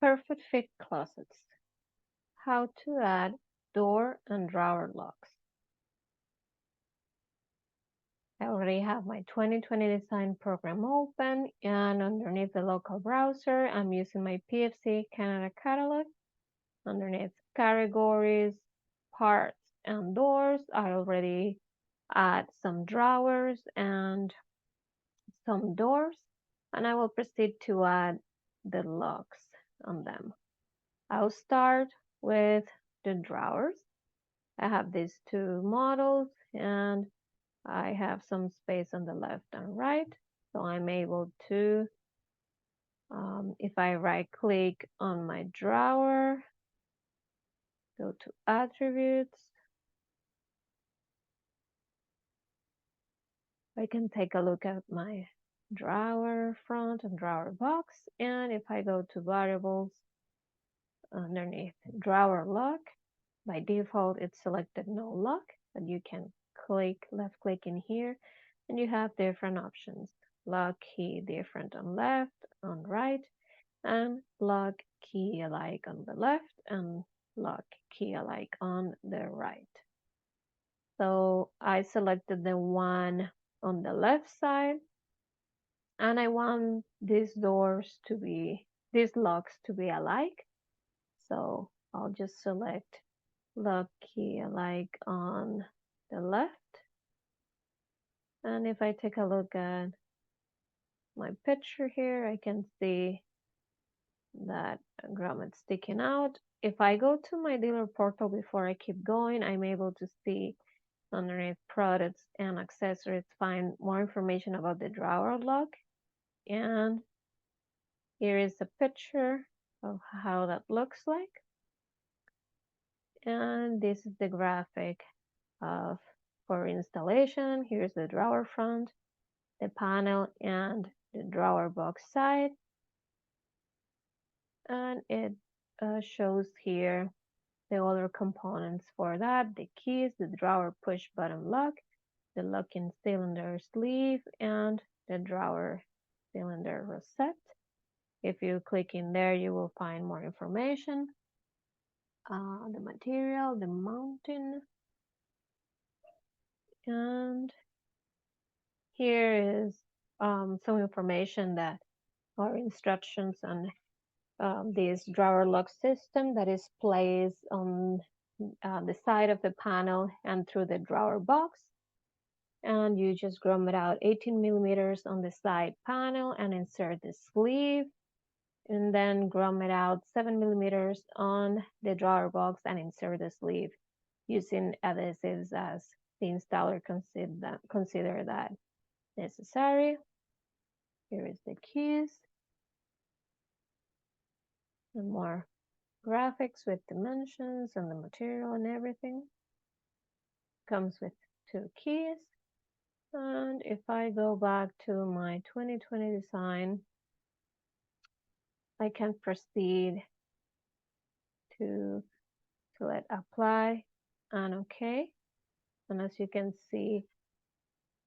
Perfect fit closets. How to add door and drawer locks. I already have my 2020 design program open, and underneath the local browser, I'm using my PFC Canada catalog. Underneath categories, parts, and doors, I already add some drawers and some doors, and I will proceed to add the locks on them. I'll start with the drawers. I have these two models, and I have some space on the left and right, so I'm able to, if I right click on my drawer, go to attributes, I can take a look at my drawer front and drawer box, and if I go to variables underneath drawer lock, by default it's selected no lock, but you can left click in here, and you have different options. Lock key different on left, on right, and lock key alike on the left, and lock key alike on the right. So I selected the one on the left side, and I want these locks to be alike. So I'll just select lock key alike on the left. And if I take a look at my picture here, I can see that grommet sticking out. If I go to my dealer portal before I keep going, I'm able to see underneath products and accessories, find more information about the drawer lock. And here is a picture of how that looks like. And this is the graphic of for installation. Here's the drawer front, the panel, and the drawer box side. And it shows here the other components for that, the keys, the drawer push button lock, the locking cylinder sleeve, and the drawer cylinder rosette. If you click in there, you will find more information. The material, the mounting, and here is some information that are instructions on this drawer lock system that is placed on the side of the panel and through the drawer box. And you just grommet out 18 millimeters on the side panel and insert the sleeve, and then grommet out 7 millimeters on the drawer box and insert the sleeve using adhesives as the installer consider that necessary. Here is the keys and more graphics with dimensions and the material and everything. Comes with two keys. And if I go back to my 2020 design, I can proceed to select apply and OK. And as you can see,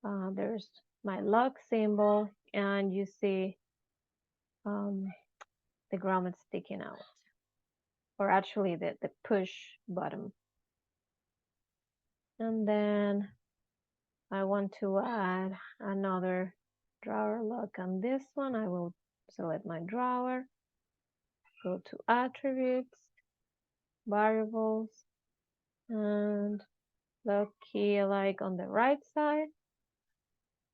there's my lock symbol, and you see the grommet sticking out, or actually the push button. And then I want to add another drawer lock on this one. I will select my drawer, go to attributes, variables, and lock key alike on the right side.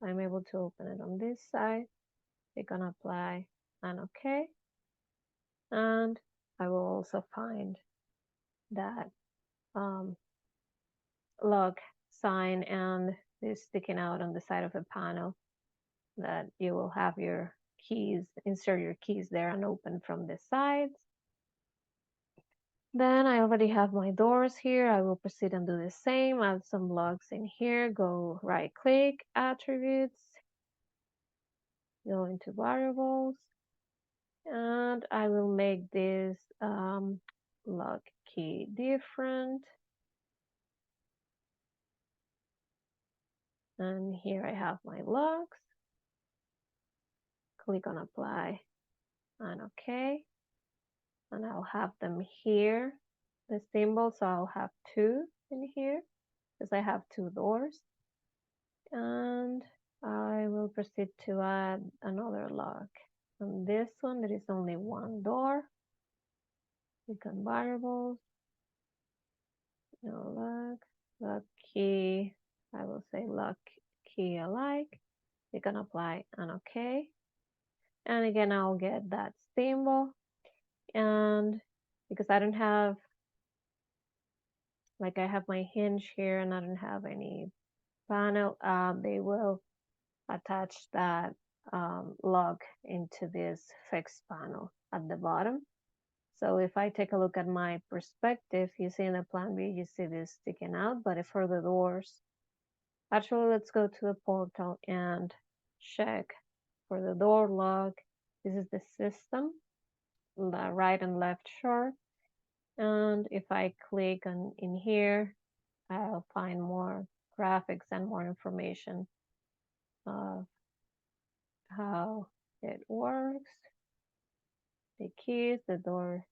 I'm able to open it on this side. Click on apply and OK. And I will also find that lock sign and this sticking out on the side of the panel, that you will have your keys, insert your keys there and open from the sides. Then I already have my doors here. I will proceed and do the same. Add some locks in here. Go right click, attributes, go into variables, and I will make this lock key different. And here I have my locks. Click on apply and OK. and I'll have them here, the symbol, so I'll have 2 in here because I have 2 doors. And I will proceed to add another lock. On this one, there is only 1 door. Click on variables, no lock, lock key, I will say lock key alike. You can apply an OK. And again, I'll get that symbol. And because I don't have, like I have my hinge here and I don't have any panel, they will attach that lock into this fixed panel at the bottom. So if I take a look at my perspective, you see in the plan B, you see this sticking out, but for the doors, actually, let's go to the portal and check for the door lock. This is the system, the right and left chart. And if I click on in here, I'll find more graphics and more information of how it works. The keys, the door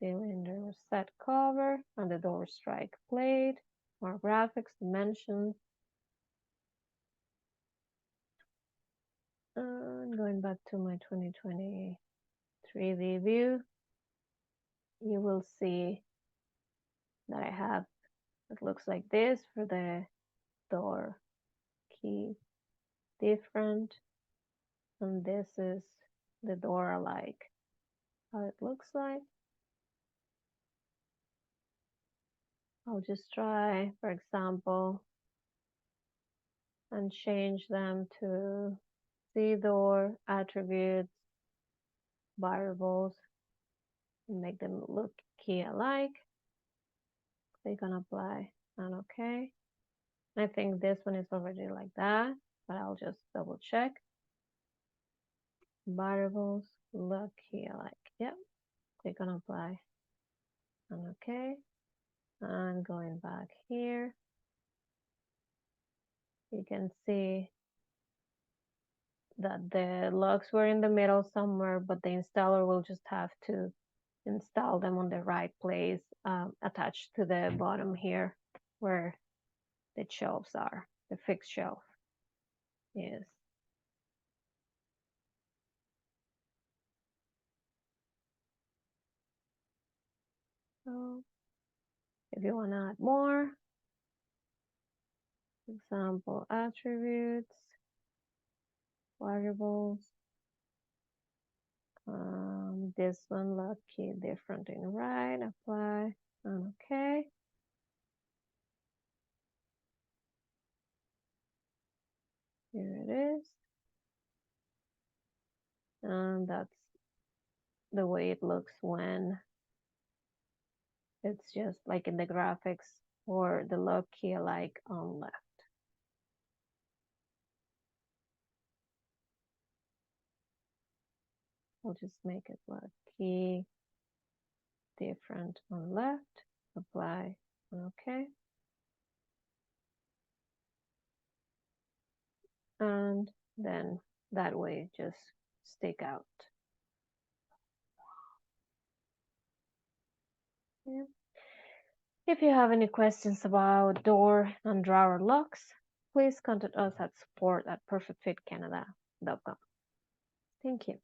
cylinder set cover, and the door strike plate, more graphics, dimensions. And going back to my 2020 3D view, you will see that I have, it looks like this for the door key different, and this is the door alike, how it looks like. I'll just try, for example, and change them to C door attributes, variables, and make them look key alike. Click on apply and OK. I think this one is already like that, but I'll just double check. Variables, look key alike. Yep. Click on apply and OK. And going back here, you can see that the locks were in the middle somewhere, but the installer will just have to install them on the right place, attached to the bottom here where the shelves are, the fixed shelf is. So if you want to add more, example attributes, variables, this one lock key different in right, apply, and OK. Here it is. And that's the way it looks when it's just like in the graphics or the lock key alike on left. I'll just make it lock key different on left, apply, OK. And then that way just stick out. Yeah. If you have any questions about door and drawer locks, please contact us at support@perfectfitcanada.com. Thank you.